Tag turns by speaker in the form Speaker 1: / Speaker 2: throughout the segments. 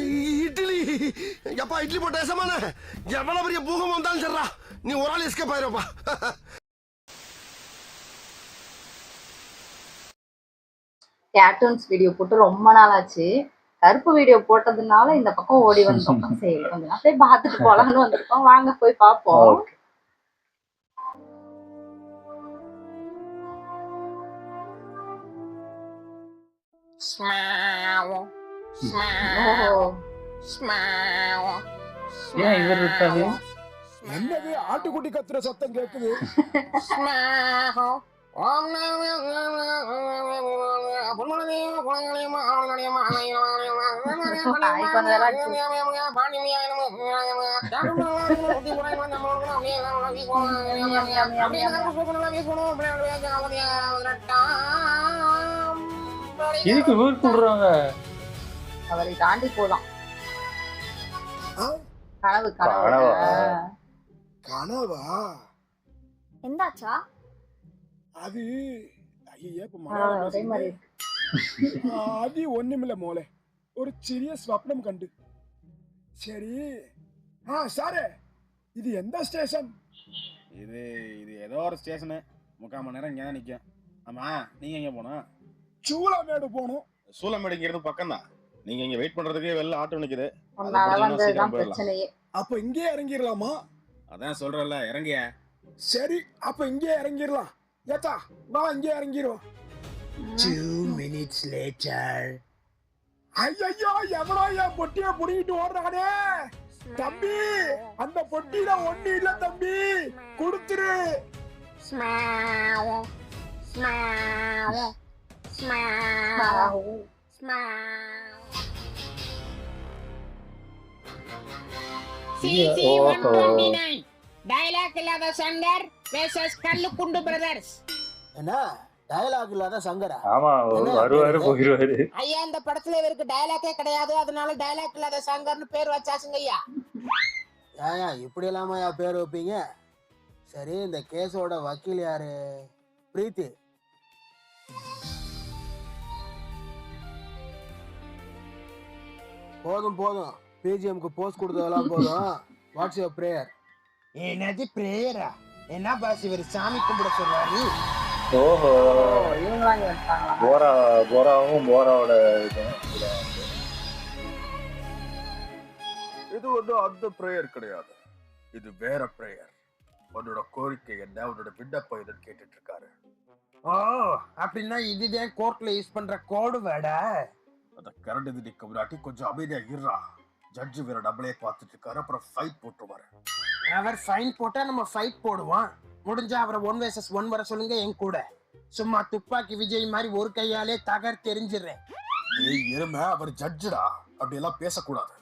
Speaker 1: இட்லி எப்பா இட்லி போட்ட ஏசமான எவ்வளவு பெரிய பூகம் வந்தாலும் சரிடா நீ ஒரு ஆள் எஸ்கேப் ஆயிருப்பா.
Speaker 2: கார்ட்டூன்ஸ் வீடியோ போட்டு ரொம்ப நாள் ஆச்சு. கருப்பு வீடியோ போட்டதுனால இந்த பக்கம் ஓடி வந்தோம். சரி கொஞ்ச நேரம் போய் பார்த்துட்டு போலாம்னு வந்திருக்கோம். வாங்க போய் பார்ப்போம்.
Speaker 3: ஏன் இவர் இருக்காது?
Speaker 1: என்னது ஆட்டுக்குட்டி கத்துற சத்தம் கேக்குது?
Speaker 3: இதுக்கு ஊர் கூடுறாங்க.
Speaker 2: அவரை தாண்டி போலாம். கனவு
Speaker 1: கனவா?
Speaker 2: எந்தாச்சா?
Speaker 1: அது
Speaker 2: அது
Speaker 1: ஒண்ணுமில்ல மோளே, ஒரு சிறிய ஸ்வப்னம் கண்டு. சரி சாரு இது எந்த ஸ்டேஷன்?
Speaker 4: இது ஏதோ ஒரு ஸ்டேஷனு. 3/4 மணி நேரம் இங்கே தான் நிற்கும். ஆமா நீங்க எங்க போனோம்?
Speaker 1: சூளமேடு போகணும்.
Speaker 4: சூளமேடு இங்க இருந்து பக்கம் தான். நீங்க இங்க வெயிட் பண்றதுக்கு வெளில ஆட்டோ நிக்குது.
Speaker 1: அப்ப இங்கே இறங்கிடலாமா?
Speaker 4: அதான் சொல்றல இறங்கிய.
Speaker 1: சரி அப்ப இங்கே இறங்கிடலாம். ஏத்தா வா இங்கே இறங்கிரும். 2 minutes later. ஐயோ எவனோ என் பொட்டியை புடிங்கிட்டு ஓடுறானே. தம்பி அந்த பொட்டியில ஒண்ணு இல்ல தம்பி, கொடுத்துரு.
Speaker 5: டயலாக் இல்லாத சங்கர் வெர்சஸ் கல்லுக்குண்டு பிரதர்ஸ்.
Speaker 1: என்ன டயலாக் இல்லாத சங்கரா?
Speaker 3: ஆமா வருவாரு போயிடுவாரு.
Speaker 5: ஐயா இந்த படத்துல இவருக்கு டயலாக்கே கிடையாது, அதனால டயலாக் இல்லாத சங்கர்னு பேர் வச்சாச்சுங்க ஐயா.
Speaker 1: ஏயா இப்படி எல்லாமா பேர் வைப்பீங்க? சரி இந்த கேஸோட வக்கீல் யாரு? பிரீத்தி. போதும் போதும், பிஜிஎம்க்கு போஸ்ட் கொடுத்ததெல்லாம் போதும். What's your prayer?
Speaker 5: என்னது பிரேயரா? என்ன பாஸ் இவர் சாமி கும்பிட சொல்றாரு?
Speaker 3: ஓஹோ போராவும் போராவோட
Speaker 4: இது வந்து அந்த பிரேயர் கிடையாது, இது வேற பிரேயர். உன்னோட கோரிக்கை என்ன, உன்னோட விண்ணப்பம் எதுன்னு கேட்டுட்டு இருக்காரு.
Speaker 5: ஓ அப்படின்னா இதுதான் கோர்ட்ல யூஸ் பண்ற கோடு வேடா?
Speaker 4: அத கரண்ட் இது நிக்க முன்னாடி கொஞ்சம் அமைதியா இருறா. ஜட்ஜு வேற நம்மளே பார்த்துட்டு இருக்காரு, அப்புறம் ஃபைட் போட்டுருவாரு.
Speaker 5: அவர் ஃபைன் போட்டா நம்ம ஃபைட் போடுவோம். முடிஞ்சா அவரை 1 vs 1 வர சொல்லுங்க என் கூட. சும்மா துப்பாக்கி விஜய் மாதிரி ஒரு கையாலே தகர் தெரிஞ்சிடுறேன்.
Speaker 4: ஏய் எருமை, அவர் ஜட்ஜுடா, அப்படி எல்லாம் பேசக்கூடாது.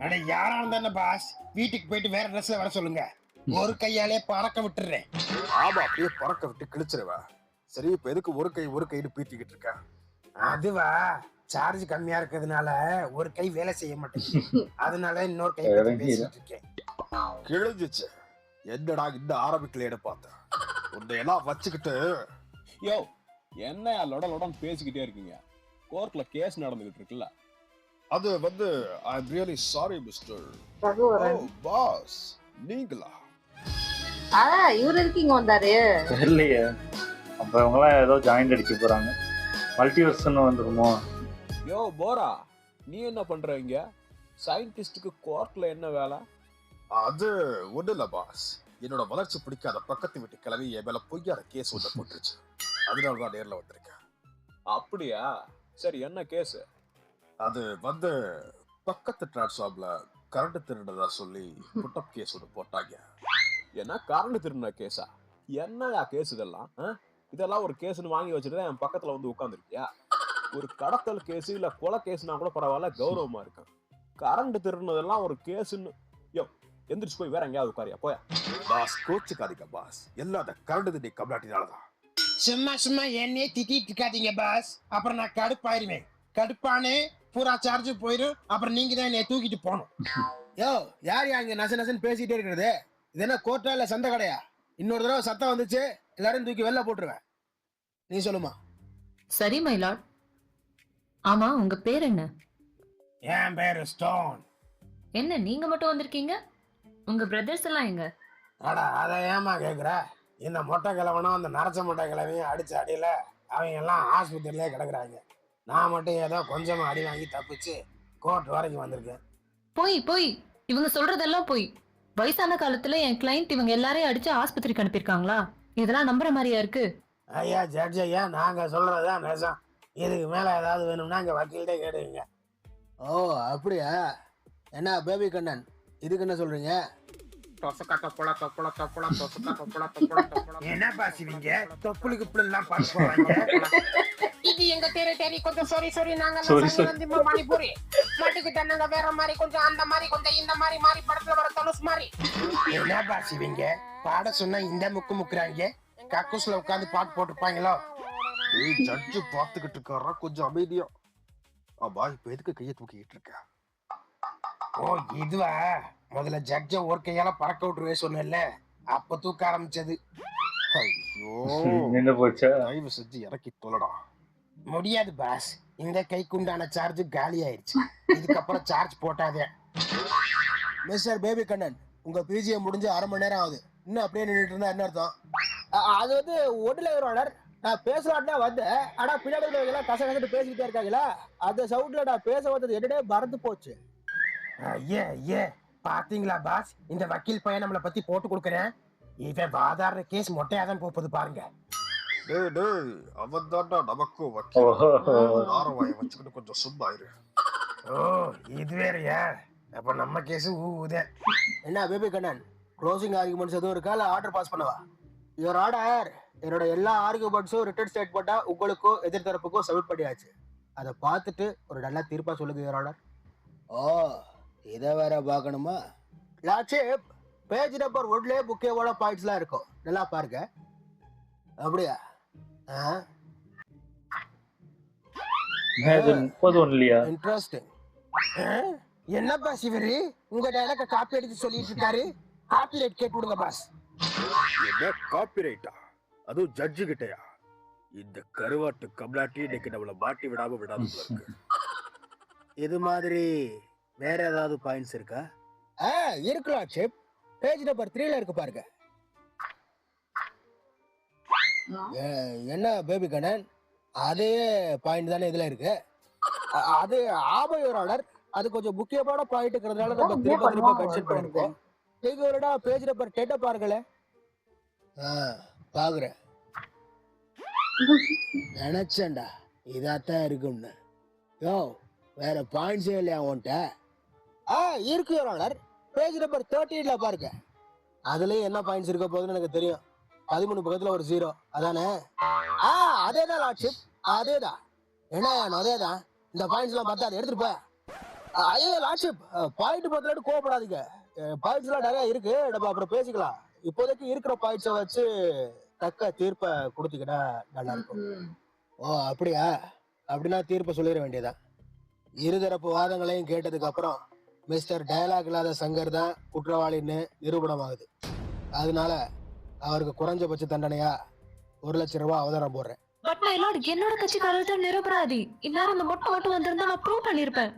Speaker 5: அட யாரா இருந்தானே பாஸ், வீட்டுக்கு போயிட்டு வேற ட்ரெஸ்ல வர சொல்லுங்க. ஒரு கையாலே பறக்க விட்டுறேன்.
Speaker 4: ஆமா அப்படியே பறக்க விட்டு கிழிச்சிருவேன். சரி இப்ப எதுக்கு ஒரு கைன்னு பீத்திக்கிட்டு இருக்க?
Speaker 5: அதுவா சார்ஜ் கம்மியா இருக்கிறதுனால ஒரு கை வேலை செய்ய மாட்டேங்குது, அதனால இன்னொரு கை பேசிட்டு இருக்கேன்.
Speaker 4: கிழிஞ்சிச்சு. என்னடா இந்த ஆரம்பிக்கலையேன்னு பார்த்தேன். உன்னை எல்லாம் வச்சுக்கிட்டு
Speaker 6: யோ என்ன லொடன் பேசிக்கிட்டே இருக்கீங்க? கோர்ட்ல கேஸ் நடந்துகிட்டு இருக்குல்ல.
Speaker 4: அது வந்து I am really sorry mister. Boss நீங்களா?
Speaker 2: இவரு இருக்கீங்க வந்தாரு
Speaker 3: தெரியலையே. அப்ப இவங்கெல்லாம் ஏதோ ஜாயிண்ட் அடிக்க போறாங்க. மல்டிவர்ஸ்னு வந்துருமோ?
Speaker 6: யோ போரா, நீ என்ன பண்ற இங்க? சயின்டிஸ்டுக்கு கோர்ட்ல என்ன வேலை?
Speaker 4: அது ஒண்ணு இல்ல பாஸ், என்னோட வளர்ச்சி பிடிக்காத பக்கத்து வீட்டு கிளவி என் மேல பொய்யான கேஸ் ஒன்று போட்டுருச்சு. அதனாலதான் நேர்ல வந்திருக்கேன்.
Speaker 6: அப்படியா? சரி என்ன கேஸ்?
Speaker 4: அது வந்து பக்கத்து டிரான்ஸ்ஃபார்ம்ல கரண்ட் திருடுறதா சொல்லி புட்டப் கேஸ் ஒன்று போட்டாங்க.
Speaker 6: என்ன கரண்ட் திருடின கேஸா? என்னயா கேஸ் இதெல்லாம்? இதெல்லாம் ஒரு கேஸ்ன்னு வாங்கி வச்சுட்டு என் பக்கத்துல வந்து உட்காந்துருக்கியா? ஒரு கடத்தல் கேஸ் இல்ல கொலை கேஸ்னா கூட பரவாயில்ல, கௌரவமா இருக்கும். கரண்ட் திருடுனதெல்லாம் ஒரு கேஸ்ன்னு யோ எந்திரிச்சு போய் வேற எங்கேயாவது உட்காரியா போயா?
Speaker 4: பாஸ் கோச்சுக்காதீங்க பாஸ், எல்லாம் அந்த கரண்ட் திண்டி கம்லாட்டினாலதான்.
Speaker 5: சும்மா என்னையே திட்டிட்டு இருக்காதீங்க பாஸ், அப்புறம் நான் கடுப்பாயிருவேன். கடுப்பானே பூரா சார்ஜ் போயிடும், அப்புறம் நீங்க தான் என்னை தூக்கிட்டு போகணும்.
Speaker 1: யோ யார் அங்க நசன்னு பேசிட்டே இருக்கிறது? இது என்ன கோர்ட்டா இல்ல சந்தை கடையா? இன்னொரு தடவை சத்தம் வந்துச்சு எல்லாரும் தூக்கி வெளில போட்டுருவேன். நீ சொல்லுமா?
Speaker 7: சரி மைலாட். ஆமா உங்க பேர் என்ன?
Speaker 5: என் பேரு ஸ்டோன்.
Speaker 7: என்ன நீங்க மட்டும் வந்திருக்கீங்க? உங்க பிரதர்ஸ் எல்லாம் எங்க?
Speaker 5: அடா அதை ஏமா கேக்குற? இந்த மொட்டை கிழவனும் அந்த நரச்ச மொட்டை கிழவையும் அடிச்ச அடியில அவங்க எல்லாம் ஆஸ்பத்திரியிலே கிடக்குறாங்க. நான் மட்டும் ஏதோ கொஞ்சமா அடி வாங்கி தப்பிச்சு கோர்ட் வரைக்கும் வந்திருக்கேன்.
Speaker 7: போய் இவங்க சொல்றதெல்லாம் போய். வயசான காலத்துல என் கிளைண்ட் இவங்க எல்லாரையும் அடிச்சு ஆஸ்பத்திரிக்கு அனுப்பியிருக்காங்களா? இதெல்லாம் நம்புற மாதிரியா இருக்கு?
Speaker 5: ஐயா ஜட்ஜ் ஐயா, நாங்க சொல்றதுதான் நிஜம். இதுக்கு மேல ஏதாவது வேணும்னா இங்க வக்கீல்கிட்டே கேடுவீங்க.
Speaker 8: ஓ அப்படியா? என்ன பேபி கண்ணன், இதுக்கு என்ன சொல்றீங்க?
Speaker 5: என்ன பாசிவீங்க? தொப்புளுக்கு இப்படி எல்லாம் பார்த்து போவாங்க.
Speaker 9: இது எங்க டெரிட்டரி. கொஞ்சம் சாரி நாங்க வந்து மணிப்பூரி மாட்டுக்கிட்ட நாங்க வேற மாதிரி கொஞ்சம் அந்த மாதிரி கொஞ்சம் இந்த மாதிரி மாறி படத்துல வர தனுஷ் மாதிரி.
Speaker 5: என்ன பாசிவீங்க? பாட சொன்னா இந்த முக்கு முக்குறாங்க. கக்கூஸ்ல உட்காந்து பாட்டு போட்டுப்பாங்களோ?
Speaker 6: ஜட்ஜு பாத்துக்கிட்டு இருக்காரா, கொஞ்சம் அமைதியா. ஆமா, இப்ப எதுக்கு கையை தூக்கிட்டு இருக்க?
Speaker 5: ஓ இதுவா? முதல்ல ஜட்ஜ ஒரு கையால பறக்க விட்டுருவே சொன்னேன்ல, அப்ப தூக்க ஆரம்பிச்சது.
Speaker 6: ஐயோ,
Speaker 3: நின்று போச்சா?
Speaker 6: தயவு செஞ்சு இறக்கி தொலைடா.
Speaker 5: முடியாது பாஸ், இந்த கைக்கு உண்டான சார்ஜ் காலி ஆயிடுச்சு. இதுக்கப்புறம் சார்ஜ் போட்டாதே.
Speaker 8: மிஸ்டர் பேபி கண்ணன், உங்க பிஜிஎம் முடிஞ்சு 1/2 மணி நேரம் ஆகுது. இன்னும் அப்படியே நின்றுட்டு இருந்தா என்ன அர்த்தம்? அது வந்து ஒன்றுல ஆர்டர். நான் பேசலாம்னா வந்தேன். ஆனா பின்னாடி எல்லாம் கசகசட்டு பேசிக்கிட்டே இருக்காங்களா, அந்த சவுண்ட்ல நான் பேச வந்தது என்னடே மறந்து போச்சு.
Speaker 5: ஐயே பாத்தீங்களா பாஸ், இந்த வக்கீல் பையன் நம்மளை பத்தி போட்டு கொடுக்குறேன். இவன் வாதாடுற கேஸ் மொட்டையாதான் போகுது பாருங்க.
Speaker 6: டேய், அவன் தான்டா நமக்கும் வக்கீல். ஆரவாயை வச்சுக்கிட்டு கொஞ்சம் சும்மா இரு.
Speaker 5: ஓ இது வேறயா? அப்ப நம்ம கேஸ் ஊதே.
Speaker 8: என்ன பேபி கண்ணன், க்ளோசிங் ஆர்குமெண்ட்ஸ் எதுவும் இருக்கா, இல்ல ஆர்டர் பாஸ் பண்ணவா? Your order. என்னோட எல்லா ஆர்குமெண்ட்ஸும் ரிட்டன் ஸ்டேட்மெண்ட்டா உங்களுக்கோ எதிர்த்தரப்புக்கோ சப்மிட் பண்ணியாச்சு. அதை பார்த்துட்டு ஒரு நல்ல தீர்ப்பா சொல்லுங்க யுவர் ஆர்டர். ஓ இதை வேற பார்க்கணுமா? லாட்சிப், பேஜ் நம்பர் 1 முக்கியமான பாயிண்ட்ஸ்லாம் இருக்கும், நல்லா பாருங்க. அப்படியா? இன்ட்ரெஸ்டிங்.
Speaker 5: என்ன பாஸ் இவரு உங்க டைலாக காப்பி அடிச்சு சொல்லிட்டு இருக்காரு? காப்பிரைட் கேட்டு விடுங்க பாஸ்.
Speaker 6: என்ன காப்பிரைட்டா? அதுவும் ஜட்ஜு கிட்டயா? இந்த கருவாட்டு கம்லாட்டி இன்னைக்கு நம்மள மாட்டி விடாம விடாம இருக்கு.
Speaker 8: இது மாதிரி வேற ஏதாவது பாயிண்ட்ஸ் இருக்கா? இருக்கலாம் லாட்சிப். பேஜ் நம்பர் 3 இருக்கு பாருங்க. என்ன பேபி கண்ணன், அதே பாயிண்ட் தானே இதுல இருக்கு? அது ஆமா யுவர் ஆர்டர். அது கொஞ்சம் முக்கியமான பாயிண்ட்ங்கிறதுனால நம்ம திரும்ப மென்ஷன் பண்ணிருக்கோம். நீங்க ஒரு பேஜ் நம்பர் 10 பாருங்களேன். பாக்குறேன். நினைச்சேன்டா இதாத்தான் இருக்கும்னு. யோ வேற பாயிண்ட்ஸே இல்லையா உன்கிட்ட? இருக்கு யுவர் ஆர்டர். பேஜ் நம்பர் 13 பாருங்க. அதுலயும் என்ன பாயிண்ட்ஸ் இருக்க போகுதுன்னு எனக்கு தெரியும். 13 பக்கத்துல ஒரு 0 அதானே? அதேதான் லாட்சிப், அதேதான். என்ன அதேதான். இந்த பாயிண்ட்ஸ் எல்லாம் பத்தாது, எடுத்துட்டு போ. ஐயோ லாட்சிப், பாயிண்ட் பத்தலன்னு கோவப்படாதீங்க. பாயிண்ட்ஸ் எல்லாம் நிறைய இருக்கு, நம்ம அப்புறம் பேசிக்கலாம். இப்போதைக்கு இருக்கிற பாயிண்ட்ஸை வச்சு தக்க தீர்ப்பை கொடுத்தீங்கன்னா நல்லா இருக்கும். ஓ அப்படியா? அப்படின்னா தீர்ப்பை சொல்லிட வேண்டியதான். இருதரப்பு வாதங்களையும் கேட்டதுக்கு அப்புறம் மிஸ்டர் டயலாக் இல்லாத சங்கர் தான் குற்றவாளின்னு நிரூபணம் ஆகுது. அதனால அவருக்கு குறைஞ்சபட்ச தண்டனையா 1 லட்சம் ரூபாய் அவதாரம் போடுறேன்.
Speaker 7: பட் மை லார்ட், என்னோட கட்சிக்காரர் தான் நிரபராதி. இந்நேரம் இந்த மொட்டை மட்டும் வந்திருந்தா நான் ப்ரூவ் பண்ணிருப்பேன்.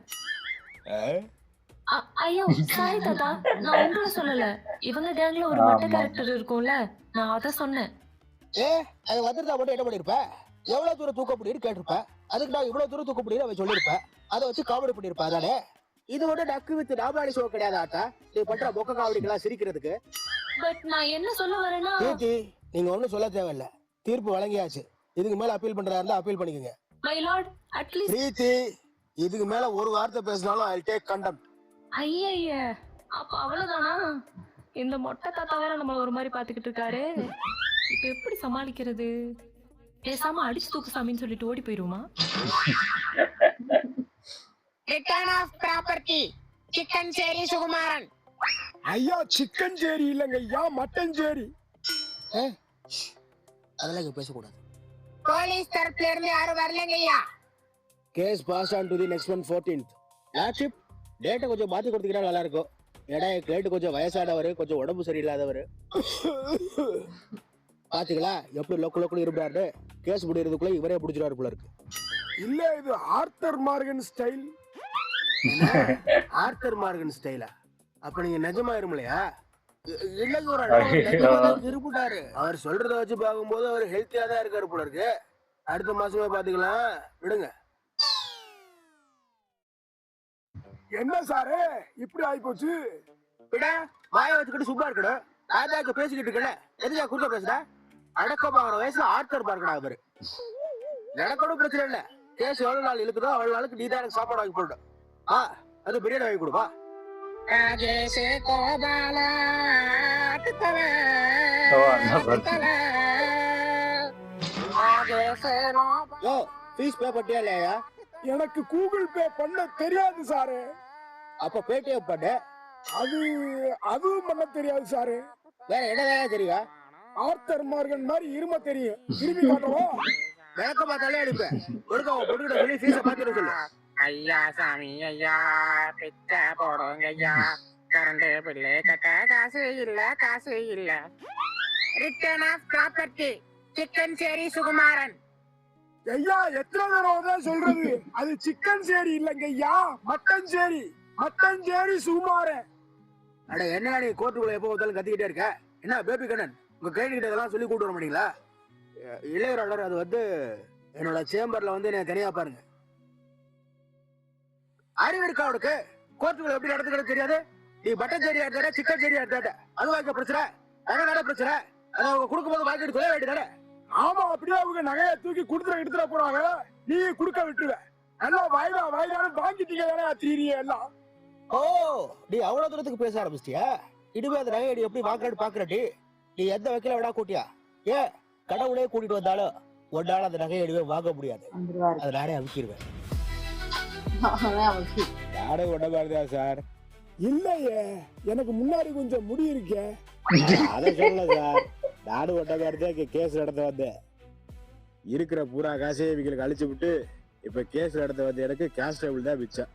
Speaker 7: ஐயோ சாரி தாத்தா, நான் உங்களை சொல்லல. இவங்க கேங்ல ஒரு மொட்டை கேரக்டர் இருக்கும்ல, நான் அத சொன்னேன்.
Speaker 8: அது வந்திருந்தா மட்டும் என்ன பண்ணிருப்ப? எவ்வளவு தூரம் தூக்க முடியும்னு கேட்டிருப்ப. அதுக்கு நான் இவ்வளவு தூரம் தூக்க முடியும் அவன் சொல்லிருப்ப. அதை வச்சு காமெடி பண்ணிருப்பா தானே. இது மட்டும் டக்கு வித் நாபாலி ஷோ கிடையாது ஆட்டா. நீ பண்ற பொக்க காமெடிக்கெல்லாம் சிரிக்கிறதுக்கு.
Speaker 7: பட் நான் என்ன சொல்ல வரேன்னா,
Speaker 8: நீங்க ஒண்ணும் சொல்ல தேவையில்ல. தீர்ப்பு வழங்கியாச்சு. இதுக்கு மேல அப்பீல் பண்றதா இருந்தா அப்பீல் பண்ணிக்கங்க.
Speaker 7: மை லார்ட் அட்லீஸ்ட்
Speaker 8: பிரீத்தி, இதுக்கு மேல ஒரு வார்த்தை பேசினாலும் I'll take contempt.
Speaker 7: ஐய அப்ப அவ்வளவுதானா? இந்த மொட்டை தாத்தா வேற நம்மள ஒரு மாதிரி பாத்துக்கிட்டு இருக்காரு. இப்ப எப்படி சமாளிக்கிறது? பேசாம அடிச்சு தூக்கு சாமின்னு சொல்லிட்டு ஓடி போயிருமா?
Speaker 9: ரிட்டர்ன் ஆஃப் ப்ராப்பர்ட்டி சிக்கன் சேரி சுகுமாரன்.
Speaker 1: ஐயா சிக்கன் சேரி இல்லைங்க ஐயா, மட்டன் சேரி.
Speaker 8: அதெல்லாம் இங்க பேசக்கூடாது.
Speaker 9: போலீஸ் தரப்புல இருந்து யாரும் வரலங்க ஐயா.
Speaker 8: Case pass on to the next one 14th. Lordship, டேட்டை கொஞ்சம் மாத்தி கொடுத்தீங்கன்னா நல்லா இருக்கும். ஏடா என் கிளைண்ட் கொஞ்சம் வயசானவர், கொஞ்சம் உடம்பு சரியில்லாதவர். பாத்தீங்களா எப்படி லொக்கு இருப்பாரு. கேஸ் முடியறதுக்குள்ள இவரே பிடிச்சிருவாரு போல இருக்கு.
Speaker 1: இல்ல இது author Morgan style.
Speaker 8: Author Morgan ஸ்டைலா? அப்ப நீங்க நிஜமா இருமலையா? இல்லைங்க ஒரு
Speaker 3: ஐயோ.
Speaker 8: இருப்பிட்டாரு. அவர் சொல்றத வச்சு பார்க்கும்போது அவர் ஹெல்த்தியா தான் இருக்காரு போல இருக்கு. அடுத்த மாசமே பாத்துக்கலாம், விடுங்க.
Speaker 1: என்ன சாரு இப்படி ஆயிப்போச்சு?
Speaker 8: விட வாய வச்சுக்கிட்டு சும்மா இருக்கணும். ராஜாக்கு பேசிக்கிட்டு இருக்கல, எதுக்கா குறுக்க பேசுற? அடக்க பாக்குற வயசுல ஆர்த்தர் பார்க்கடா அவரு. நடக்கணும் பிரச்சனை இல்ல. கேஸ் எவ்வளவு நாள் இருக்குதோ அவ்வளவு நாளுக்கு நீ தான் எனக்கு சாப்பாடு வாங்கி போட்டோம். அது பிரியாணி வாங்கி கொடுப்பா. ஃபீஸ் பே பண்ணியா இல்லையா?
Speaker 1: எனக்கு கூகுள் பே பண்ண தெரியாது சாரு.
Speaker 8: அப்ப பேடிஎம் பண்ணு.
Speaker 1: அதுவும் பண்ண தெரியாது சாரு.
Speaker 8: வேற என்ன தெரியா?
Speaker 1: ஆர்த்தர் மார்கன் மாதிரி இரும தெரியும். திரும்பி காட்டவா?
Speaker 8: விளக்க பார்த்தாலே அடிப்பேன். பொடுக்கிட்ட சொல்லி ஃபீஸ பாத்துட்டு சொல்லு.
Speaker 9: ஐயா சாமி ஐயா பிச்சை போடுங்க ஐயா, கரண்ட் பில்லு கட்ட காசு இல்ல. ரிட்டர்ன் ஆஃப் ப்ராப்பர்ட்டி சிக்கன் சேரி சுகுமாரன்.
Speaker 1: ஐயா எத்தனை தடவை தான் சொல்றது? அது சிக்கன் சேரி இல்லைங்க ஐயா, மட்டன் சேரி சுகுமாரன்.
Speaker 8: அட என்ன நீ கோர்ட்டுக்குள்ள எப்போ பார்த்தாலும் கத்திக்கிட்டே இருக்க? என்ன பேபி கண்ணன், உங்க கைடு கிட்ட இதெல்லாம் சொல்லி கூட்டு வர மாட்டீங்களா? இளையராளர் அது வந்து என்னோட சேம்பர்ல வந்து என்ன தனியா பாருங்க. அறிவு இருக்கா அவனுக்கு? கோர்ட்டுக்குள்ள எப்படி நடந்துக்கிறது தெரியாது? நீ மட்டன் சேரியா எடுத்தாட சிக்கன் சேரியா எடுத்தாட அது வாங்க பிரச்சனை, நகை பிரச்சனை. அதை அவங்க கொடுக்கும்போது வாங்கிட்டு சொல்ல வேண்டியதானே?
Speaker 1: ஆமா, அப்படியே அவங்க நகையை தூக்கி எடுத்துட போறாங்க, நீ குடுக்க விட்டுருவ. நல்லா வாய்தான்னு வாங்கிட்டீங்க தானே தீரிய எல்லாம்.
Speaker 8: ஓ, நீ அவ்வளவு தூரத்துக்கு பேச ஆரம்பிச்சிட்டியா? இனிமே அந்த நகை எப்படி வாங்கலான்னு பாக்குறடி? நீ எந்த வக்கீல விடா கூட்டியா? ஏன் கடவுளே கூட்டிட்டு வந்தாலும் ஒரு நாள் அந்த நகையை எடுவே வாங்க முடியாது. அது நானே அமுக்கிடுவேன்.
Speaker 5: யாரும் உட பாருதா சார்?
Speaker 1: இல்லையே, எனக்கு முன்னாடி கொஞ்சம் முடி இருக்கே.
Speaker 5: அதை சொல்லல சார், நானும் ஒட்ட பாருதான் கேஸ் நடத்த வந்தேன். இருக்கிற பூரா காசையை இவங்களுக்கு அழிச்சு விட்டு இப்ப கேஸ் நடத்த வந்த எனக்கு கான்ஸ்டபிள் தான் மிச்சம்.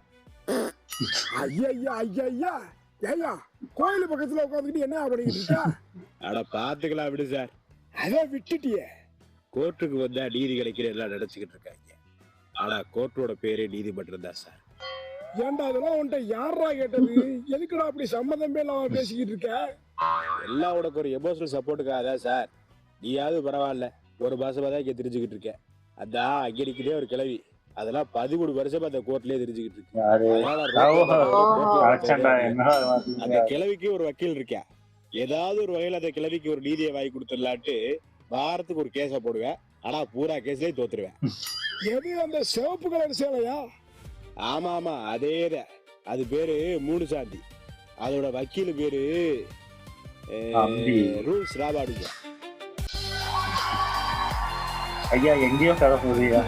Speaker 1: ஐயா ஏய்யா, கோயில் பக்கத்துல உட்காந்துக்கிட்டு என்ன பண்ணிக்கிட்டு இருக்கா?
Speaker 5: அட பாத்துக்கலாம் விடு சார்.
Speaker 1: அதை விட்டுட்டியே.
Speaker 5: கோர்ட்டுக்கு வந்தா நீதி கிடைக்கிற எல்லாம் நினைச்சுக்கிட்டு இருக்காங்க. ஆனா கோர்ட்டோட பேரே நீதிமன்றம் தான் சார்.
Speaker 1: ஏன்டா அதெல்லாம் உன்கிட்ட யாரா கேட்டது? எதுக்குடா அப்படி சம்மந்தமே இல்லாம பேசிக்கிட்டு இருக்க?
Speaker 5: எல்லாம் உனக்கு ஒரு எமோஷனல் சப்போர்ட்டுக்காக தான் சார். நீயாவது பரவாயில்ல, ஒரு மாசமா தான் இங்க தெரிஞ்சுக்கிட்டு இருக்கேன். அதான் அங்கடிக்கிட்டே ஒரு கிளவி, அதெல்லாம் 13 வருஷமா அந்த கோர்ட்லயே தெரிஞ்சுக்கிட்டு இருக்கு. அந்த கிளவிக்கு ஒரு வக்கீல் இருக்கா, ஏதாவது ஒரு வகையில அந்த கிளவிக்கு ஒரு நீதியை வாங்கி கொடுத்துடலான்ட்டு வாரத்துக்கு ஒரு கேஸ போடுவேன். ஆனா பூரா கேஸ்லயே தோத்துருவேன்.
Speaker 1: எது அந்த சிவப்பு கலர் சேலையா?
Speaker 5: ஆமா அதேதான். அது பேரு மூணு சாந்தி. அதோட வக்கீல் பேரு ரூல்ஸ் ராபாடுங்க.
Speaker 3: ஐயா எங்கேயோ கதை போகுதுயா,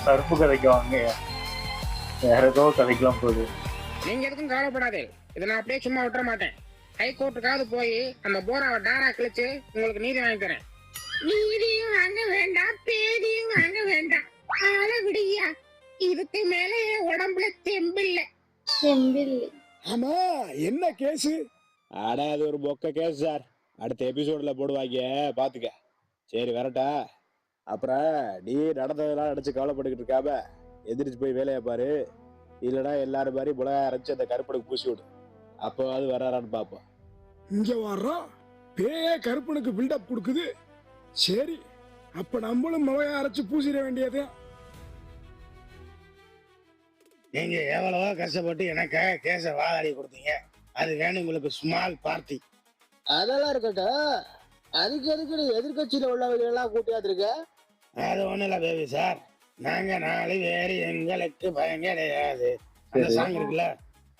Speaker 3: கருப்பு கதைக்கு வாங்க, வேற ஏதோ கதைக்கெல்லாம் போகுது.
Speaker 9: நீங்க எதுக்கும் கவலைப்படாதே, இதை நான் அப்படியே சும்மா விட்டுற மாட்டேன். ஹைகோர்ட்டுக்காவது போய் அந்த போராவை டாரா கிழிச்சு உங்களுக்கு நீதி வாங்கி தரேன். நீதியும் வாங்க வேண்டாம், பேதியும் வாங்க வேண்டாம், ஆள விடியா. இதுக்கு மேல உடம்புல தெம்பில்லை.
Speaker 1: ஆமா, என்ன கேஸ்?
Speaker 5: ஆட அது ஒரு மொக்க கேஸ் சார். அடுத்த எபிசோட்ல போடுவாங்க, பாத்துக்க. சரி வரட்டா. அப்புறம் நீ நடந்ததெல்லாம் நினைச்சு கவலைப்பட்டுக்கிட்டு இருக்காம எதிர்த்து போய் வேலையை பாரு. இல்லைன்னா எல்லாரும் மாதிரி மிளகாய் அரைச்சு அந்த கருப்பனுக்கு பூசி விடு. அப்போ அது வராரான்னு பாப்போம்.
Speaker 1: இங்க வர்றா பேயே கருப்பனுக்கு பில்டப் கொடுக்குது. சரி, அப்ப நம்மளும் மிளகாய் அரைச்சு பூசிட வேண்டியது.
Speaker 8: நீங்க எவ்வளவோ கஷ்டப்பட்டு எனக்கு கேச வாதாடி கொடுத்தீங்க. அது வேணும் உங்களுக்கு ஸ்மால் பார்ட்டி. அதெல்லாம் இருக்கட்டும், அதுக்கு எதுக்கு நீ எதிர்கட்சியில உள்ளவங்க எல்லாம் கூட்டியாந்துருக்க? அது ஒண்ணும் இல்ல பேபி சார், நாங்க 4 பேரு எங்களுக்கு பயம் கிடையாது. அந்த சாங் இருக்குல்ல,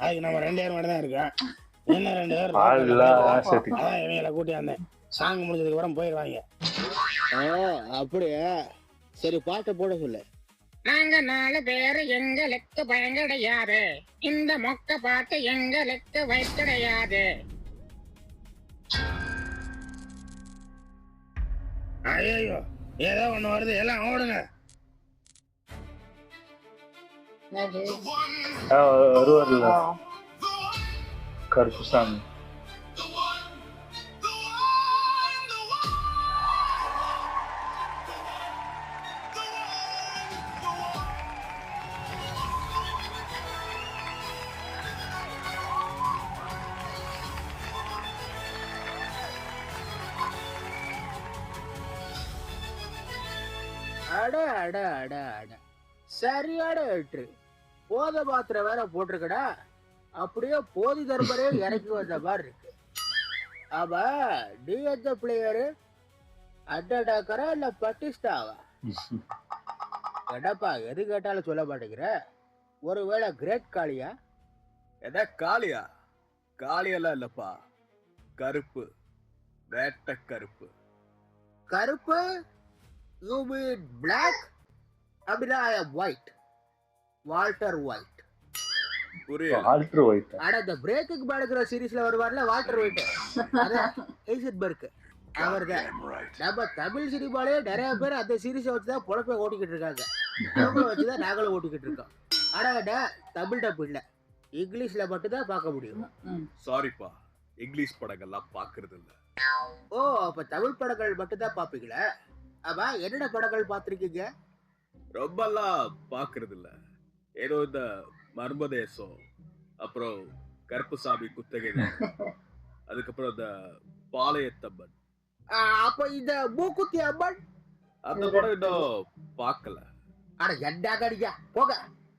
Speaker 8: அதுக்கு நம்ம 2 பேர் மட்டும் தான் இருக்கோம். இன்னும் 2 பேர் அதான் இவங்களை கூட்டியாந்தேன். சாங் முடிஞ்சதுக்கு அப்புறம் போயிடுவாங்க. அப்படியா? சரி, பாட்டை போட சொல்லு.
Speaker 9: நாங்க 4 பேரு எங்களுக்கு பயம் கிடையாது. இந்த மொக்க பாட்டு எங்களுக்கு வயசு கிடையாது.
Speaker 8: ஐயோ, ஏதோ ஒண்ணு வருது, எல்லாம் ஓடுங்க.
Speaker 3: வருவார்ல கருப்புசாமி.
Speaker 8: அட அட அட அட சரியான எட்டு. போத பாத்திரம் வேற போட்டிருக்கடா. அப்படியே போதி தர்மரே இறக்கி வந்த மாதிரி இருக்கு. ஆமா, நீ எந்த பிளேயரு? அட்டாக்கரா இல்ல பட்டிஸ்டாவா? என்னப்பா எது கேட்டாலும் சொல்ல மாட்டேங்கிற? ஒருவேளை கிரேட் காளியா?
Speaker 6: என்ன காளியா? காளியெல்லாம் இல்லப்பா, கருப்பு, வேட்ட கருப்பு.
Speaker 8: கருப்பு? You mean black? அப்படின்னா I am White, Walter White.
Speaker 6: புரியல.
Speaker 3: ஆல்ட்ரு ஒயிட்.
Speaker 8: ஆனா இந்த பிரேக்கிங் பேடுங்கிற சீரீஸ்ல வருவார்ல வால்டர் ஒயிட், அதான் ஹெய்சன்பர்க், அவர்தான். நம்ம தமிழ் சினிமாலே நிறைய பேர் அந்த சீரீஸை வச்சுதான் பொழப்பை ஓட்டிக்கிட்டு இருக்காங்க. அவங்கள வச்சுதான் நாங்களும் ஓட்டிக்கிட்டு இருக்கோம். ஆனா தமிழ் டப் இல்ல, இங்கிலீஷ்ல மட்டும்தான் பார்க்க முடியும்.
Speaker 6: சாரிப்பா, இங்கிலீஷ் படங்கள்லாம் பாக்குறது இல்ல.
Speaker 8: ஓ, அப்ப தமிழ் படங்கள் மட்டும்தான் பாப்பீங்களா? ஆமா, என்னென்ன படங்கள் பார்த்திருக்கீங்க?
Speaker 6: ரொம்பலாம் பாக்குறது இல்ல. ஏதோ இந்த மர்மதேசம், அப்புறம் கருப்புசாமி குத்தகை, அதுக்கப்புறம் இந்த பாளையத்தம்மன்.
Speaker 8: அப்ப இந்த மூக்குத்தி அம்மன்
Speaker 6: அந்த படம் இன்னும் பார்க்கல.
Speaker 8: ஆனா என்ன கடிக்கா போக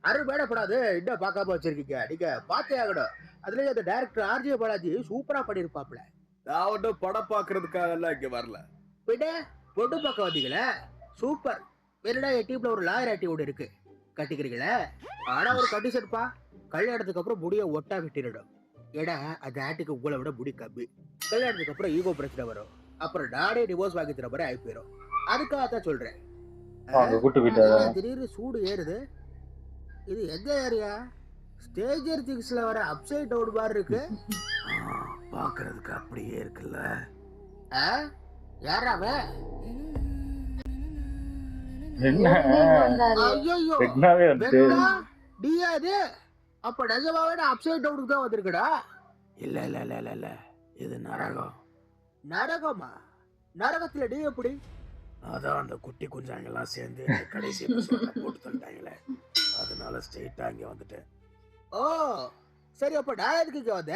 Speaker 8: அருமையான படம் அது. இன்னும் பார்க்காம வச்சிருக்கீங்க, நீங்க பார்த்தே ஆகணும். அதுலயே அந்த டைரக்டர் ஆர்ஜே பாலாஜி சூப்பரா பண்ணிருப்பாப்ல.
Speaker 6: நான் ஒன்றும் படம் பாக்குறதுக்காக எல்லாம் இங்க வரல.
Speaker 8: பின்ன பொண்ணு பார்க்க வந்தீங்களா? சூப்பர். வேறடா என் டீம்ல ஒரு லாயர் ஆக்டிவிட்டி இருக்கு, கட்டிக்கிறீங்களா? ஆனா ஒரு கண்டிஷன்ப்பா, கல்யாணத்துக்கு அப்புறம் முடிய ஒட்டா விட்டுடும். ஏன்னா அந்த ஆட்டுக்கு உங்களை விட முடி கம்மி. கல்யாணத்துக்கு அப்புறம் ஈகோ பிரச்சனை வரும், அப்புறம் நானே டிவோர்ஸ் வாங்கி தர மாதிரி ஆகி போயிடும். அதுக்காக தான் சொல்றேன். திடீர்னு சூடு ஏறுது. இது எந்த ஏரியா? ஸ்டேஜர் திங்ஸ்ல வர அப்சைட் டவுன் மாதிரி இருக்கு.
Speaker 5: பாக்குறதுக்கு அப்படியே இருக்குல்ல.
Speaker 8: யாராவ?
Speaker 2: வந்தாரு.
Speaker 8: அப்ப நிஜமாவே அப்சைட் டவுனுக்கு தான் வந்திருக்கடா?
Speaker 5: இல்ல இல்ல இல்ல இல்ல இல்ல, இது நரகம்.
Speaker 8: நரகமா? நரகத்துல நீ எப்படி?
Speaker 5: அதான் அந்த குட்டி குஞ்சாங்கெல்லாம் சேர்ந்து இந்த கடைசி எபிசோட்ல போட்டு தள்ளிட்டாங்களே, அதனால ஸ்ட்ரெயிட்டா இங்க வந்துட்டேன்.
Speaker 8: ஓ சரி, அப்ப நான் எதுக்கு இங்க வந்த?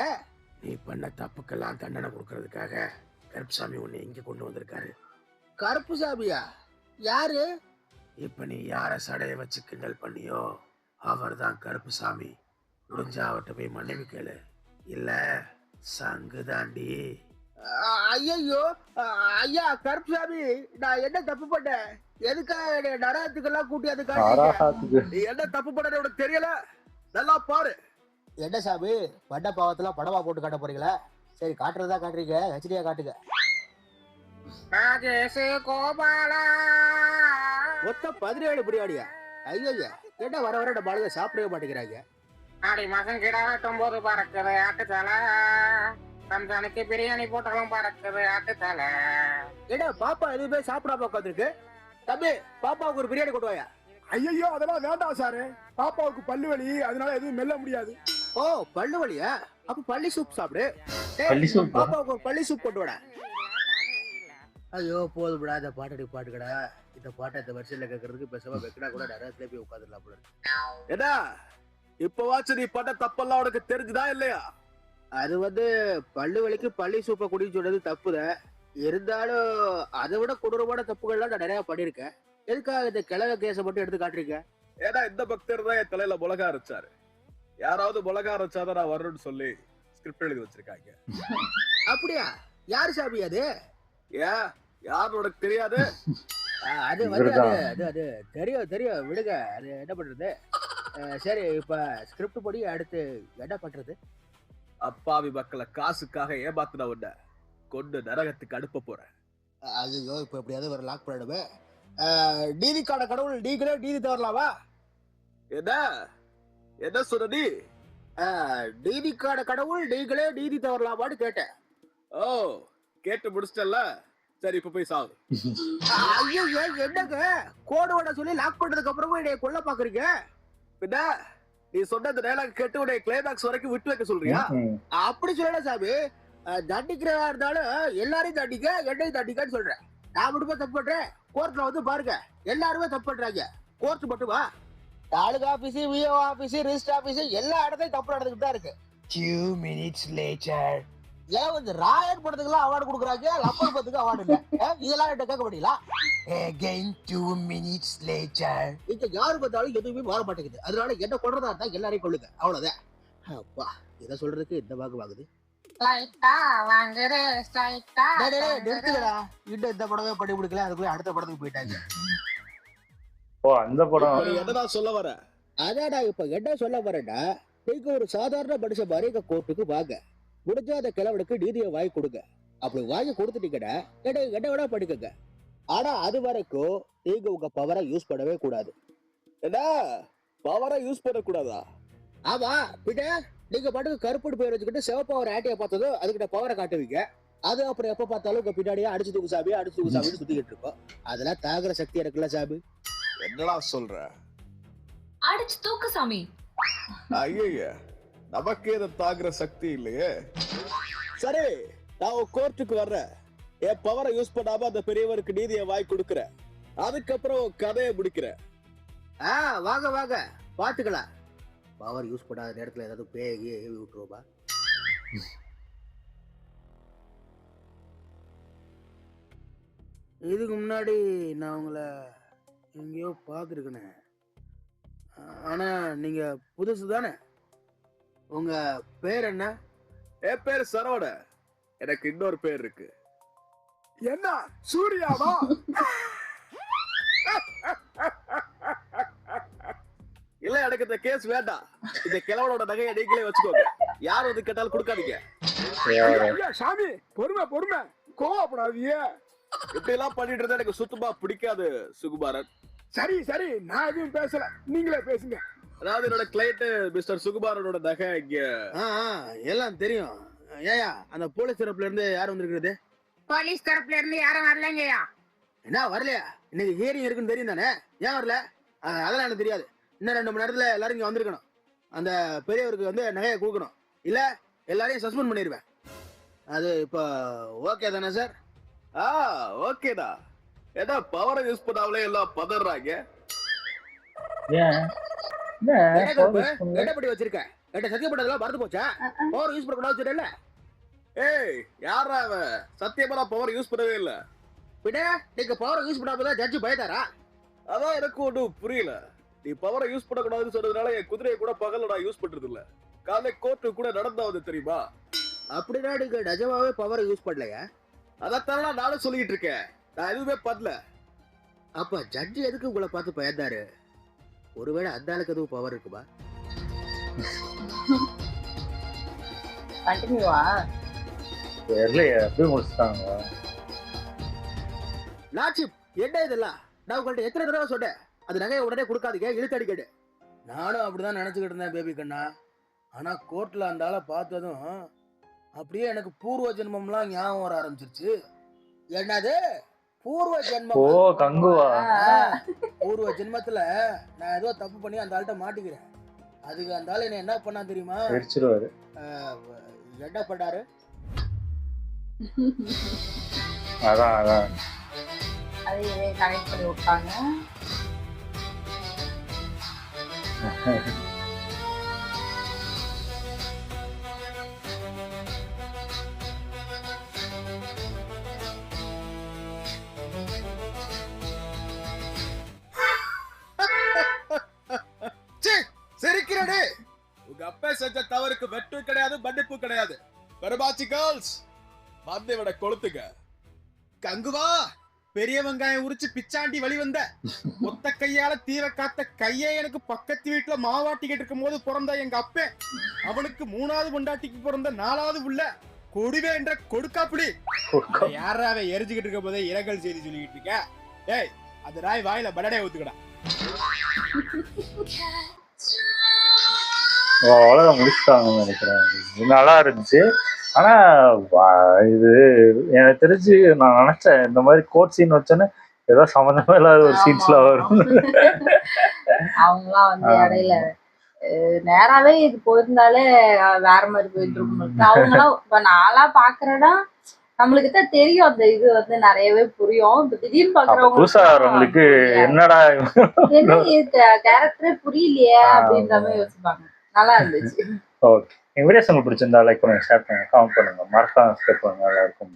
Speaker 5: நீ பண்ண தப்புக்கெல்லாம் தண்டனை கொடுக்கறதுக்காக கருப்புசாமி உன்னை இங்க கொண்டு வந்திருக்காரு.
Speaker 8: கருப்புசாமியா? யாரு?
Speaker 5: இப்ப நீ யார சடைய வச்சு கிண்டல் பண்ணியோ அவர் தான் கருப்புசாமி. முடிஞ்சா அவர்கிட்ட போய் மன்னிப்பு கேளு, இல்ல சங்கு தாண்டி.
Speaker 8: ஐயோ ஐயா கருப்புசாமி, நான் என்ன தப்பு பண்ணேன்? எதுக்காக நரகத்துக்கெல்லாம் கூட்டி அதுக்காக?
Speaker 6: நீ என்ன தப்பு பண்ண உனக்கு தெரியல, நல்லா பாரு.
Speaker 8: என்ன சாமி, பண்ட பாவத்துல படமா போட்டு காட்ட போறீங்களா? சரி, காட்டுறதா காட்டுறீங்க, ஹெச்டியா காட்டுங்க. மொத்தம் 17 பிரியாணியா? ஐயா, என்ன வர வர நம்ம ஆளுங்க சாப்பிடவே மாட்டேங்கிறாங்க.
Speaker 9: ஆடி மாசம் கிடாட்டும் போது பறக்குது ஆட்டுத்தலை, ரம்ஜானுக்கு பிரியாணி போட்டாலும் பறக்குது ஆட்டுத்தலை.
Speaker 8: ஏடா பாப்பா எதுவுமே சாப்பிடாம உட்காந்துருக்கு. தம்பி, பாப்பாவுக்கு ஒரு பிரியாணி கொண்டு வாயா.
Speaker 1: ஐயோ அதெல்லாம் வேண்டாம் சாரு, பாப்பாவுக்கு பல்லு வலி, அதனால எதுவும் மெல்ல முடியாது.
Speaker 8: ஓ பல்லு வலியா? அப்ப பள்ளி சூப் சாப்பிடு. பாப்பாவுக்கு ஒரு பள்ளி சூப் கொண்டு வாடா. ஐயோ போதும்டா, இந்த பாட்டடி பாட்டுக்கடா. இந்த பாட்டை இந்த வருஷத்துல கேட்கறதுக்கு பேசாம வெக்கடா கூட நிறைய போய் உட்காந்துடலாம் போல.
Speaker 6: என்ன இப்பவாச்சும் நீ பண்ண தப்பெல்லாம் உனக்கு தெரிஞ்சுதா இல்லையா?
Speaker 8: அது பல்லு வலிக்கு பள்ளி சூப்பை குடின்னு சொன்னது தப்புதான். இருந்தாலும் அதை விட கொடூரமான தப்புகள்லாம் நான் நிறைய பண்ணிருக்கேன். எதுக்காக இந்த கிழவ கேஸை மட்டும் எடுத்து காட்டுறீங்க?
Speaker 6: ஏன்னா இந்த பக்தர் தான் என் தலையில மிளகா அரைச்சாரு. யாராவது மிளகா அரைச்சாதான் நான் வரணும்னு சொல்லி ஸ்கிரிப்ட் எழுதி வச்சிருக்காங்க.
Speaker 8: அப்படியா? யாரு சாமி அது?
Speaker 6: ஏன் யாரு உனக்கு தெரியாது?
Speaker 8: அது அது தெரியும் தெரியும், விடுங்க. அது என்ன பண்றது? சரி, இப்ப ஸ்கிரிப்ட் படி அடுத்து என்ன பண்றது?
Speaker 6: அப்பாவி மக்களை காசுக்காக ஏமாத்தின உன்னை கொண்டு நரகத்துக்கு அனுப்ப போறேன்.
Speaker 8: ஐயோ, இப்ப எப்படியாவது ஒரு லாக் பண்ணிடுவே. நீதிக்கான கடவுள் நீங்களே நீதி தவறலாமா?
Speaker 6: என்ன என்ன சொன்ன நீ?
Speaker 8: நீதிக்கான கடவுள் நீங்களே நீதி தவறலாமான்னு கேட்டேன்.
Speaker 6: ஓ, கேட்டு முடிச்சிட்டல. சரி, இப்ப போய் சாவு.
Speaker 8: ஐயோ, என்னங்க கோடு சொல்லி லாக் பண்ணதுக்கு அப்புறமா என்னைய கொல்ல பாக்குறீங்க?
Speaker 6: பின்ன நீ சொன்ன அந்த டயலாக் கேட்டு உடைய கிளைமேக்ஸ் வரைக்கும் விட்டு வைக்க சொல்றியா?
Speaker 8: அப்படி சொல்லல சாமி. தண்டிக்கிறதா இருந்தாலும் எல்லாரையும் தண்டிக்க, என்னையும் தண்டிக்கன்னு சொல்றேன். நான் மட்டுமே தப்பு பண்றேன்? கோர்ட்ல பாருங்க, எல்லாருமே தப்பு பண்றாங்க. கோர்ட் மட்டுமா? Taluka office, VO office, register office எல்லா இடத்தையும் தப்பு நடந்துகிட்டு தான் இருக்கு.
Speaker 5: 2 minutes later.
Speaker 8: ஏன் வந்து ராயர் படத்துக்குலாம் அவார்டு கொடுக்குறாங்க, லப்பர் படத்துக்கு அவார்டு இல்ல. இதெல்லாம் என்கிட்ட கேட்க முடியல.
Speaker 1: Again 2 minutes later.
Speaker 8: இங்க யாரு பார்த்தாலும் எதுவுமே மாற மாட்டேங்குது. அதனால என்ன கொள்றதா இருந்தா எல்லாரையும் கொள்ளுங்க, அவ்வளவுதான். அப்பா இதை சொல்றதுக்கு இந்த பாக்கு பாக்குது. நிறுத்துக்கடா, இன்னும் இந்த படமே பண்ணி முடிக்கல, அதுக்குள்ள அடுத்த படத்துக்கு போயிட்டாங்க.
Speaker 3: ஓ அந்த படம்
Speaker 6: என்னடா சொல்ல வர?
Speaker 8: அதாடா இப்ப என்ன சொல்ல வரேன்டா, நீங்க ஒரு சாதாரண மனுஷன் மாதிரி எங்க கோர்ட்டுக்கு வாங்க, முடிஞ்ச அந்த கிழவனுக்கு நீதியை வாங்கி கொடுங்க. அப்படி வாங்கி கொடுத்துட்டீங்கடா என்ன வேணா படிக்கங்க. ஆனா அது வரைக்கும் நீங்க உங்க பவரை யூஸ் பண்ணவே கூடாது.
Speaker 6: என்ன பவரை யூஸ் பண்ண கூடாதா?
Speaker 8: ஆமா பின்ன, நீங்க பாட்டுக்கு கருப்புடு பேர் வச்சுக்கிட்டு சிவப்பா ஒரு ஆட்டையை பார்த்ததும் அதுக்கிட்ட பவரை காட்டுவீங்க. அது அப்புறம் எப்ப பார்த்தாலும் உங்க பின்னாடியே அடிச்சு தூக்கு சாமின்னு சுத்திக்கிட்டு இருக்கோம். அதெல்லாம் தாகுற சக்தி இருக்குல்ல சாமி.
Speaker 6: என்னடா சொல்ற?
Speaker 7: அடிச்சு தூக்கு சாமி.
Speaker 6: ஐயா நமக்கு இதை தாக்குற சக்தி இல்லையே. சரி, நான் கோர்ட்டுக்கு வர்றேன். என் பவரை யூஸ் பண்ணாம அந்த பெரியவருக்கு நீதியை வாங்கி கொடுக்குறேன். அதுக்கப்புறம் கதையை முடிக்கிறேன்.
Speaker 8: வாங்க வாங்க பாத்துக்கலாம். பவர் யூஸ் பண்ணாத நேரத்துல ஏதாவது பேகி ஏவி விட்டுருவோமா? இதுக்கு முன்னாடி நான் உங்களை எங்கேயோ பார்த்துருக்கேனே. ஆனா நீங்க புதுசு தானே? உங்க பேர் என்ன?
Speaker 6: என் பேர் சரவண. எனக்கு இன்னொரு பேர் இருக்கு.
Speaker 1: என்ன சூர்யாவா?
Speaker 6: இல்ல, எனக்கு இந்த கேஸ் வேண்டாம். இந்த கிழவனோட நகையை நீங்களே வச்சுக்கோங்க. யார் வந்து கேட்டாலும் கொடுக்காதீங்க.
Speaker 1: ஐயா சாமி, பொறுமை கோவப்படாதீங்க.
Speaker 6: இப்படி எல்லாம் பண்ணிட்டு இருந்தா எனக்கு சுத்தமா பிடிக்காது சுகுமாரன்.
Speaker 1: சரி நான் எதுவும் பேசல, நீங்களே பேசுங்க.
Speaker 6: அதாவது என்னோட கிளைண்ட் மிஸ்டர் சுகுமாரனோட நகை இங்க.
Speaker 8: எல்லாம் தெரியும். ஏயா அந்த போலீஸ் தரப்புல இருந்து யார் வந்திருக்கிறது?
Speaker 9: போலீஸ் தரப்புல இருந்து யாரும் வரலங்கய்யா.
Speaker 8: என்ன வரலையா? இன்னைக்கு ஹியரிங் இருக்குன்னு தெரியும் தானே, ஏன் வரல? அதெல்லாம் எனக்கு தெரியாது. இன்னும் 2 மணி நேரத்துல எல்லாரும் இங்க வந்திருக்கணும். அந்த பெரியவருக்கு வந்து நகையை கொடுக்கணும், இல்ல எல்லாரையும் சஸ்பெண்ட் பண்ணிடுவேன். அது இப்போ ஓகே தானே சார்?
Speaker 6: ஓகேடா. ஏதா பவரை யூஸ் பண்ணாமலே எல்லாம் பதறாங்க.
Speaker 8: எடப்படி வச்சிருக்கேன், என்கிட்ட சத்தியப்பட்டதெல்லாம் மறந்து போச்சா? பவர் யூஸ் பண்ண கூடாது தெரியல.
Speaker 6: ஏய் யாரா அவன்? சத்தியமா பவர் யூஸ் பண்ணவே இல்ல.
Speaker 8: பின்ன நீங்க பவர் யூஸ் பண்ணாமதான் ஜட்ஜி பயந்தாரா?
Speaker 6: அதான் எனக்கு ஒன்றும் புரியல. நீ பவரை யூஸ் பண்ணக்கூடாதுன்னு சொன்னதுனால என் குதிரையை கூட பகல்ல நான் யூஸ் பண்றது இல்ல. காலை கோர்ட்டு கூட நடந்தாவது தெரியுமா?
Speaker 8: அப்படின்னா நீங்க நிஜமாவே பவரை யூஸ் பண்ணலையா?
Speaker 6: அதைத்தான நானும் சொல்லிட்டு இருக்கேன். நான் எதுவுமே பண்ணல.
Speaker 8: அப்ப ஜட்ஜி எதுக்கு உங்களை பார்த்து பயந்தாரு? ஒருவேளை அந்த ஆளுக்கு எதுவும் பவர் இருக்குமா?
Speaker 2: கண்டினியூவா?
Speaker 3: தெரியலையே, அப்படியே முடிச்சுட்டாங்க.
Speaker 8: லாட்சிப் என்ன இதெல்லாம்? நான் உங்கள்ட்ட எத்தனை தடவை சொன்னேன், அது நகையை உடனே கொடுக்காதீங்க, இழுத்தடி கேடு. நானும் அப்படிதான் நினைச்சுக்கிட்டு இருந்தேன் பேபி கண்ணா. ஆனா கோர்ட்ல அந்த ஆளை பார்த்ததும் அப்படியே எனக்கு பூர்வ ஜென்மம்லாம் ஞாபகம் வர ஆரம்பிச்சிருச்சு. என்னது பூர்வ ஜென்மம்?
Speaker 3: ஓ கங்குவா.
Speaker 8: பூர்வ ஜென்மத்துல நான் ஏதோ தப்பு பண்ணி அந்த ஆள்கிட்ட மாட்டிக்கிறேன். அதுக்கு அந்த ஆள் என்ன பண்ணா தெரியுமா?
Speaker 3: வெடிச்சிருவாரு.
Speaker 8: என்ன பண்ணாரு?
Speaker 3: அதான்
Speaker 2: அதை கனெக்ட் பண்ணி விட்டாங்க.
Speaker 6: சிரிக்கிறடே. உங்க அப்பா செஞ்ச தவறுக்கு வெட்டு கிடையாது, மன்னிப்பு கிடையாது. பெருமாச்சி கேர்ள்ஸ் வந்து விட கொளுத்துங்க.
Speaker 5: கங்குவா, பெரிய வெங்காயம் உரிச்சு பிச்சாண்டி வெளிவந்த ஒத்த கையால தீர காத்த கையே எனக்கு பக்கத்து வீட்டுல மாவாட்டிக்கிட்டு இருக்கும் போது பிறந்த எங்க அப்பே, அவனுக்கு 3வது பொண்டாட்டிக்கு பிறந்த 4வது புள்ள கொடுவே என்ற கொடுக்காப்புடி. யாராவே எரிஞ்சுக்கிட்டு இருக்க போதே இரங்கல் செய்தி சொல்லிக்கிட்டு இருக்க? ஏய், அது ராய் வாயில படடே ஊத்துக்கடா.
Speaker 3: அவ்வளவுதான் முடிச்சுட்டாங்கன்னு நினைக்கிறேன். இது நல்லா இருந்துச்சு. ஆனா இது எனக்கு தெரிஞ்சு நான் நினைச்சேன் இந்த மாதிரி கோட் சீன் வச்சோன்னு ஏதோ சம்மந்தமே இல்லாத ஒரு சீன்ஸ்ல வரும்.
Speaker 2: அவங்களாம் வந்து இடையில நேராவே இது போயிருந்தாலே வேற மாதிரி போயிட்டு இருக்கும். அவங்களாம் இப்ப நாளா பாக்குறேன்னா நம்மளுக்கு தான் தெரியும், அந்த இது வந்து நிறையவே புரியும். இப்ப திடீர்னு
Speaker 3: பாக்குறவங்களுக்கு என்னடா
Speaker 2: என்ன கேரக்டரே புரியலையே அப்படின்ற மாதிரி யோசிப்பாங்க. நல்லா இருந்துச்சு.
Speaker 3: ஓகே. எங்கள் வீடியோஸ் உங்களுக்கு பிடிச்சிருந்தா லைக் பண்ணுங்க, ஷேர் பண்ணுங்க, கமெண்ட் பண்ணுங்க, மறக்காம சப்ஸ்கிரைப் பண்ணுங்க. நல்லா இருக்கும்.